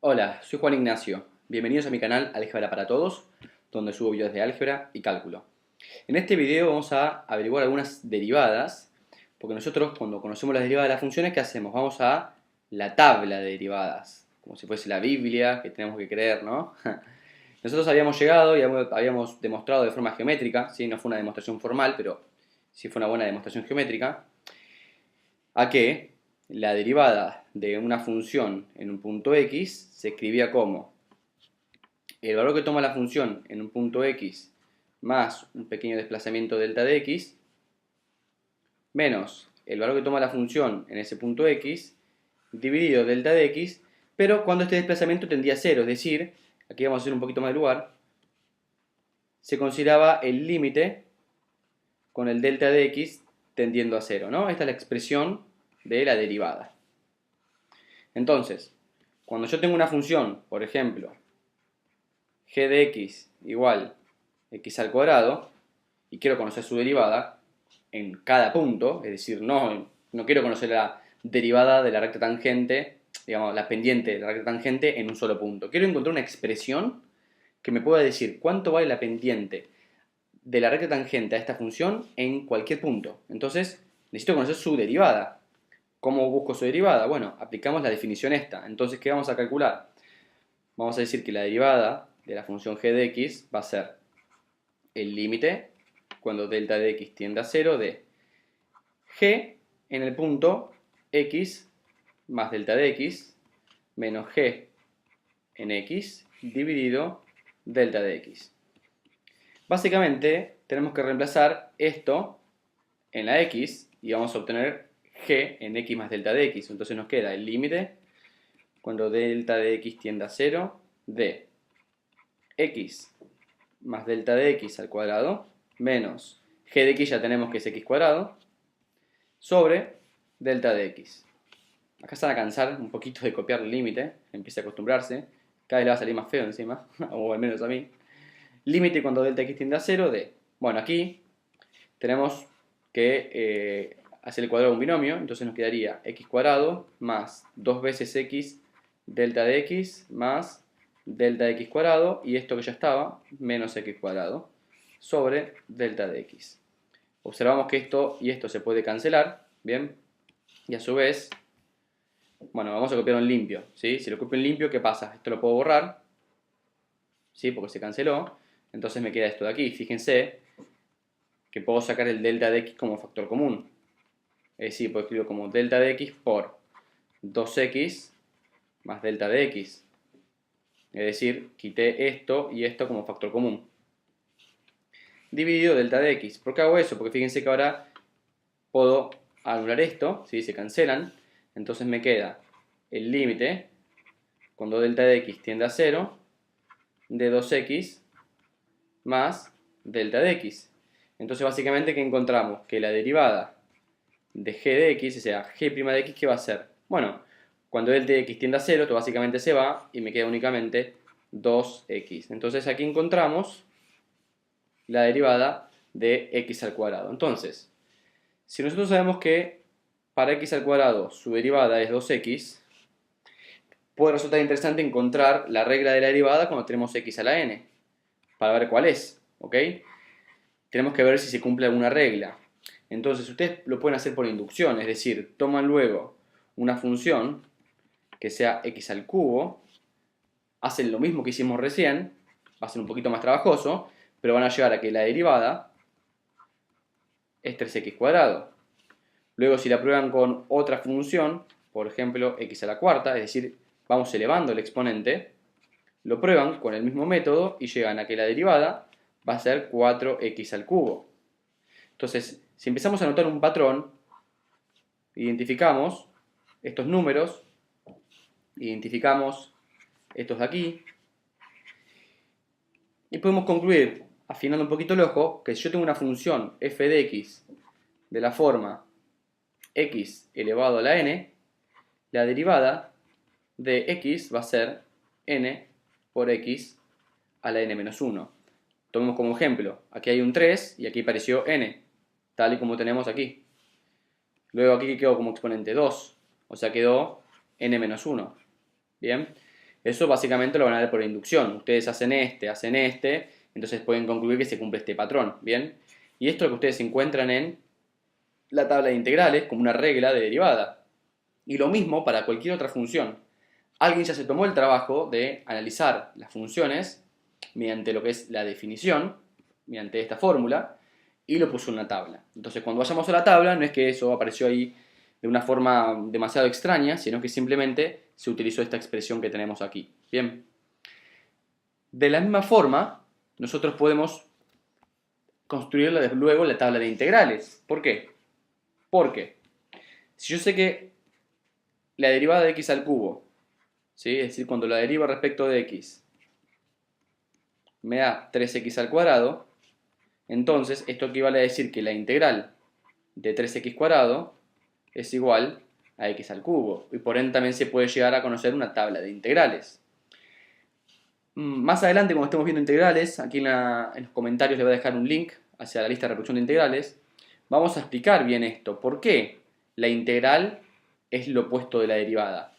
Hola, soy Juan Ignacio. Bienvenidos a mi canal Álgebra para Todos, donde subo videos de álgebra y cálculo. En este video vamos a averiguar algunas derivadas, porque nosotros cuando conocemos las derivadas de las funciones, ¿qué hacemos? Vamos a la tabla de derivadas, como si fuese la Biblia que tenemos que creer, ¿no? Nosotros habíamos llegado y habíamos demostrado de forma geométrica, ¿sí? No fue una demostración formal, pero sí fue una buena demostración geométrica, a que la derivada de una función en un punto x se escribía como el valor que toma la función en un punto x más un pequeño desplazamiento delta de x menos el valor que toma la función en ese punto x dividido delta de x, pero cuando este desplazamiento tendía a cero, es decir, aquí vamos a hacer un poquito más de lugar, se consideraba el límite con el delta de x tendiendo a cero, ¿no? Esta es la expresión de la derivada. Entonces, cuando yo tengo una función, por ejemplo, g de x igual x al cuadrado, y quiero conocer su derivada en cada punto, es decir, no quiero conocer la derivada de la recta tangente, digamos, la pendiente de la recta tangente en un solo punto. Quiero encontrar una expresión que me pueda decir cuánto vale la pendiente de la recta tangente a esta función en cualquier punto. Entonces, necesito conocer su derivada. ¿Cómo busco su derivada? Bueno, aplicamos la definición esta. Entonces, ¿qué vamos a calcular? Vamos a decir que la derivada de la función g de x va a ser el límite cuando delta de x tiende a 0 de g en el punto x más delta de x menos g en x dividido delta de x. Básicamente tenemos que reemplazar esto en la x y vamos a obtener g en x más delta de x. Entonces nos queda el límite cuando delta de x tiende a 0 de x más delta de x al cuadrado menos g de x ya tenemos que es x cuadrado sobre delta de x. Acá se van a cansar un poquito de copiar el límite, empieza a acostumbrarse, cada vez le va a salir más feo encima, o al menos a mí. Límite cuando delta x tiende a 0 de, bueno, aquí tenemos que hacer el cuadrado de un binomio, entonces nos quedaría x cuadrado más 2 veces x delta de x más delta de x cuadrado, y esto que ya estaba, menos x cuadrado, sobre delta de x. Observamos que esto y esto se puede cancelar, ¿bien? Y a su vez, bueno, vamos a copiar un limpio, ¿sí? Si lo copio en limpio, ¿qué pasa? Esto lo puedo borrar, ¿sí? Porque se canceló, entonces me queda esto de aquí. Fíjense que puedo sacar el delta de x como factor común. Es decir, puedo escribirlo como delta de x por 2x más delta de x. Es decir, quité esto y esto como factor común. Dividido delta de x. ¿Por qué hago eso? Porque fíjense que ahora puedo anular esto, ¿sí? Se cancelan. Entonces me queda el límite cuando delta de x tiende a 0 de 2x más delta de x. Entonces básicamente que encontramos que la derivada de g de x, o sea, g' de x, ¿qué va a ser? Bueno, cuando delta de x tiende a 0, esto básicamente se va y me queda únicamente 2x. Entonces aquí encontramos la derivada de x al cuadrado. Entonces, si nosotros sabemos que para x al cuadrado su derivada es 2x, puede resultar interesante encontrar la regla de la derivada cuando tenemos x a la n, para ver cuál es, ¿ok? Tenemos que ver si se cumple alguna regla. Entonces, ustedes lo pueden hacer por inducción, es decir, toman luego una función que sea x al cubo, hacen lo mismo que hicimos recién, va a ser un poquito más trabajoso, pero van a llegar a que la derivada es 3x cuadrado. Luego, si la prueban con otra función, por ejemplo, x a la cuarta, es decir, vamos elevando el exponente, lo prueban con el mismo método y llegan a que la derivada va a ser 4x al cubo. Entonces, si empezamos a notar un patrón, identificamos estos números, identificamos estos de aquí, y podemos concluir, afinando un poquito el ojo, que si yo tengo una función f de x de la forma x elevado a la n, la derivada de x va a ser n por x a la n menos 1. Tomemos como ejemplo, aquí hay un 3 y aquí apareció n, tal y como tenemos aquí. Luego aquí quedó como exponente 2, o sea quedó n menos 1. Bien, Eso básicamente lo van a ver por inducción. Ustedes hacen este, entonces pueden concluir que se cumple este patrón, ¿bien? Y esto es lo que ustedes encuentran en la tabla de integrales como una regla de derivada. Y lo mismo para cualquier otra función. Alguien ya se tomó el trabajo de analizar las funciones mediante lo que es la definición, mediante esta fórmula, y lo puso en una tabla. Entonces, cuando vayamos a la tabla, no es que eso apareció ahí de una forma demasiado extraña, sino que simplemente se utilizó esta expresión que tenemos aquí. Bien. De la misma forma, nosotros podemos construir luego la tabla de integrales. ¿Por qué? Porque si yo sé que la derivada de x al cubo, ¿sí? Es decir, cuando la derivo respecto de x me da 3x al cuadrado, entonces esto equivale a decir que la integral de 3x cuadrado es igual a x al cubo. Y por ende también se puede llegar a conocer una tabla de integrales. Más adelante, cuando estemos viendo integrales, aquí en los comentarios les voy a dejar un link hacia la lista de reproducción de integrales. Vamos a explicar bien esto. ¿Por qué la integral es lo opuesto de la derivada?